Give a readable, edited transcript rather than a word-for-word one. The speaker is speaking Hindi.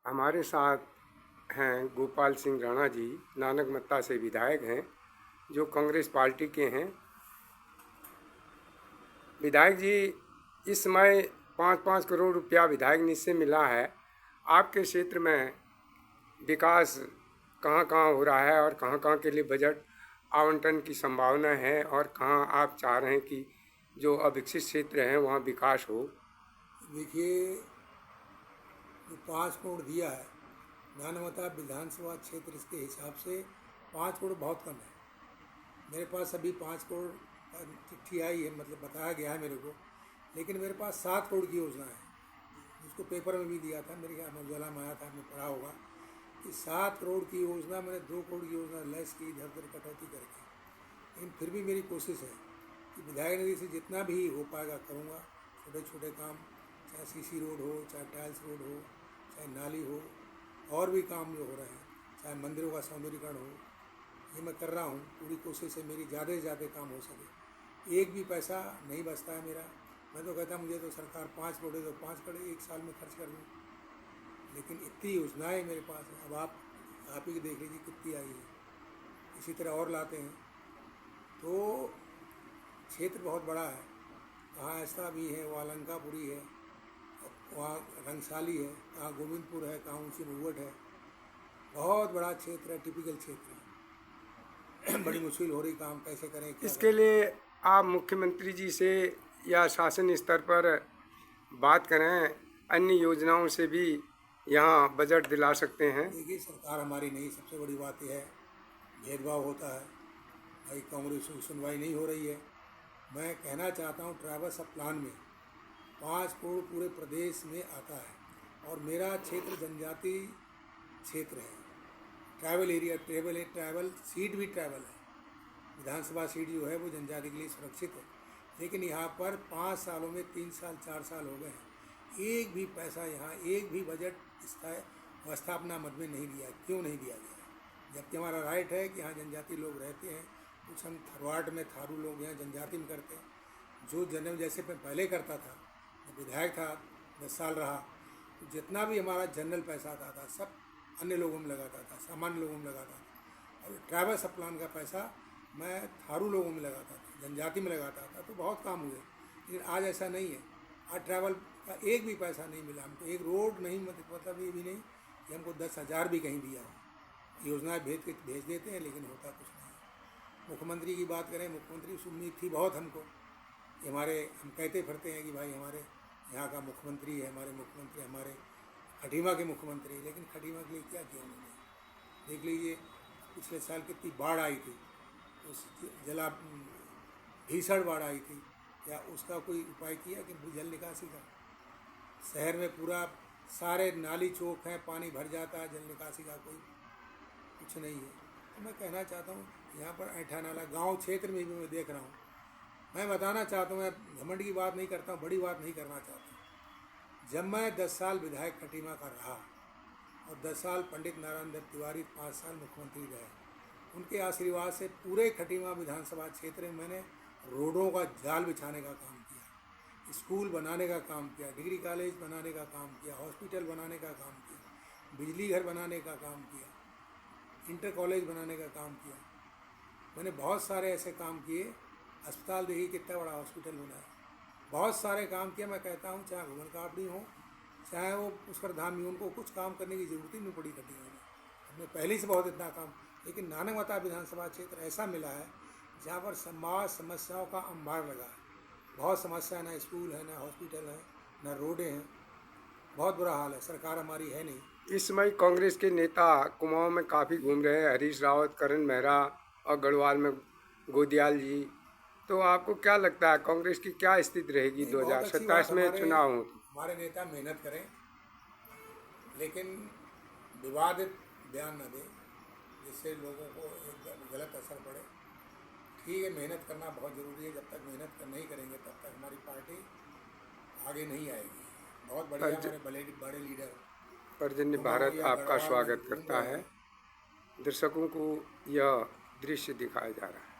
हमारे साथ हैं गोपाल सिंह राणा जी, नानकमत्ता से विधायक हैं, जो कांग्रेस पार्टी के हैं। विधायक जी, इस समय 5-5 करोड़ रुपया विधायक निधि से मिला है। आपके क्षेत्र में विकास कहाँ कहाँ हो रहा है और कहाँ कहाँ के लिए बजट आवंटन की संभावना है, और कहाँ आप चाह रहे हैं कि जो अविकसित क्षेत्र हैं वहाँ विकास हो? देखिए, जो 5 करोड़ दिया है नानकमत्ता विधानसभा क्षेत्र, इसके हिसाब से 5 करोड़ बहुत कम है। मेरे पास अभी 5 करोड़ का चिट्ठी आई है, मतलब बताया गया है मेरे को, लेकिन मेरे पास 7 करोड़ की योजना है, जिसको पेपर में भी दिया था, मेरे यहाँ उजाला में आया था, आपने पढ़ा होगा कि 7 करोड़ की योजना मैंने 2 करोड़ की योजना लेस की, इधर उधर कटौती करके। लेकिन फिर भी मेरी कोशिश है कि विधायक निधि से जितना भी हो पाएगा करूँगा। छोटे छोटे काम, चाहे सीसी रोड हो, चाहे टाइल्स रोड हो, चाहे नाली हो, और भी काम जो हो रहे हैं, चाहे मंदिरों का सौंदर्यीकरण हो, ये मैं कर रहा हूँ। पूरी कोशिश है मेरी ज़्यादा से ज़्यादा काम हो सके। एक भी पैसा नहीं बचता है मेरा। मैं तो कहता मुझे तो सरकार 5 करोड़ दे तो 5 करोड़ एक साल में खर्च कर दूँ, लेकिन इतनी योजनाएँ मेरे पास हैं। अब आप ही देख लीजिए कितनी आई है। इसी तरह और लाते हैं तो क्षेत्र बहुत बड़ा है। कहाँ ऐसा भी है, वहाँ लंकापुरी है, वहाँ रंगसाली है, कहाँ गोविंदपुर है, कहाँ ऊँची मुवट है। बहुत बड़ा क्षेत्र है, टिपिकल क्षेत्र है। बड़ी मुश्किल हो रही, काम कैसे करें, क्या इसके करें। लिए आप मुख्यमंत्री जी से या शासन स्तर पर बात करें, अन्य योजनाओं से भी यहाँ बजट दिला सकते हैं। देखिए, सरकार हमारी नहीं, सबसे बड़ी बात यह है भेदभाव होता है भाई। कांग्रेस की सुनवाई नहीं हो रही है। मैं कहना चाहता हूँ ट्राइबल सब प्लान में 5 करोड़ पूरे प्रदेश में आता है, और मेरा क्षेत्र जनजाति क्षेत्र है, ट्राइबल एरिया, ट्राइबल सीट भी ट्राइबल है। विधानसभा सीट जो है वो जनजाति के लिए सुरक्षित है, लेकिन यहाँ पर 5 सालों में 3 साल 4 साल हो गए हैं, एक भी पैसा यहाँ, एक भी बजट स्थापना मद में नहीं दिया। क्यों नहीं दिया गया? जबकि हमारा राइट है कि यहाँ जनजाति लोग रहते हैं। कुछ हम थरवाट में थारू लोग यहाँ जनजाति में करते हैं। जो जन्म जैसे मैं पहले करता था, जब विधायक था 10 साल रहा, तो जितना भी हमारा जनरल पैसा आता था सब अन्य लोगों में लगाता था, सामान्य लोगों में लगाता था। और ट्राइबल सब प्लान का पैसा मैं थारू लोगों में लगाता था, जनजाति में लगाता था, तो बहुत काम हुए। लेकिन आज ऐसा नहीं है। आज ट्राइबल का एक भी पैसा नहीं मिला हमको। एक रोड नहीं, मतलब ये भी नहीं कि हमको 10,000 भी कहीं दिया हो। योजनाएं भेज देते हैं, लेकिन होता कुछ नहीं। मुख्यमंत्री की बात करें, मुख्यमंत्री से उम्मीद थी बहुत हमको। हमारे हम कहते फिरते हैं कि भाई हमारे यहाँ का मुख्यमंत्री है, हमारे मुख्यमंत्री, हमारे खटीमा के मुख्यमंत्री। लेकिन खटीमा के लिए क्या किया उन्होंने? देख लीजिए, पिछले साल कितनी बाढ़ आई थी, उस जला भीषण बाढ़ आई थी। क्या उसका कोई उपाय किया कि जल निकासी का? शहर में पूरा सारे नाली चौक हैं, पानी भर जाता है, जल निकासी का कोई कुछ नहीं है। तो मैं कहना चाहता हूँ यहाँ पर ऐठा नाला गाँव क्षेत्र में भी मैं देख रहा हूँ। मैं बताना चाहता हूँ, मैं घमंड की बात नहीं करता हूँ, बड़ी बात नहीं करना चाहता हूँ। जब मैं 10 साल विधायक खटीमा का रहा और 10 साल पंडित नारायण दत्त तिवारी 5 साल मुख्यमंत्री रहे, उनके आशीर्वाद से पूरे खटीमा विधानसभा क्षेत्र में मैंने रोडों का जाल बिछाने का काम किया, स्कूल बनाने का काम किया, डिग्री कॉलेज बनाने का काम किया, हॉस्पिटल बनाने का काम किया, बिजली घर बनाने का काम किया, इंटर कॉलेज बनाने का काम किया। मैंने बहुत सारे ऐसे काम किए। अस्पताल देखिए कितना बड़ा हॉस्पिटल बना है। बहुत सारे काम किए। मैं कहता हूँ चाहे भुवन कापड़ी हो, चाहे वो पुष्कर धाम ही, उनको कुछ काम करने की ज़रूरत ही नहीं पड़ी खटीमा में। हमने पहले से बहुत इतना काम। लेकिन नानकमत्ता विधानसभा क्षेत्र ऐसा मिला है जहाँ पर समाज समस्याओं का अंबार लगा है। बहुत समस्या है, ना स्कूल है, ना हॉस्पिटल है, ना रोडें हैं। बहुत बुरा हाल है। सरकार हमारी है नहीं। इस समय कांग्रेस के नेता कुमाऊं में काफ़ी घूम रहे हैं, हरीश रावत, करण मेहरा और गढ़वाल में गोदियाल जी। तो आपको क्या लगता है कांग्रेस की क्या स्थिति रहेगी नहीं, बहुत अच्छी बात। 2027 में चुनाव हो? हमारे नेता मेहनत करें, लेकिन विवादित बयान न दें जिससे लोगों को एक गलत असर पड़े। ठीक है, मेहनत करना बहुत ज़रूरी है। जब तक मेहनत नहीं करेंगे तब तक हमारी पार्टी आगे नहीं आएगी। बहुत बढ़िया पर्ज, हमारे बड़े लीडर पर्जन्य कुमाऊँ भारत या आपका गढ़वाल में स्वागत घूम करता रहे है। हैं। दर्शकों को यह दृश्य दिखाया जा रहा है।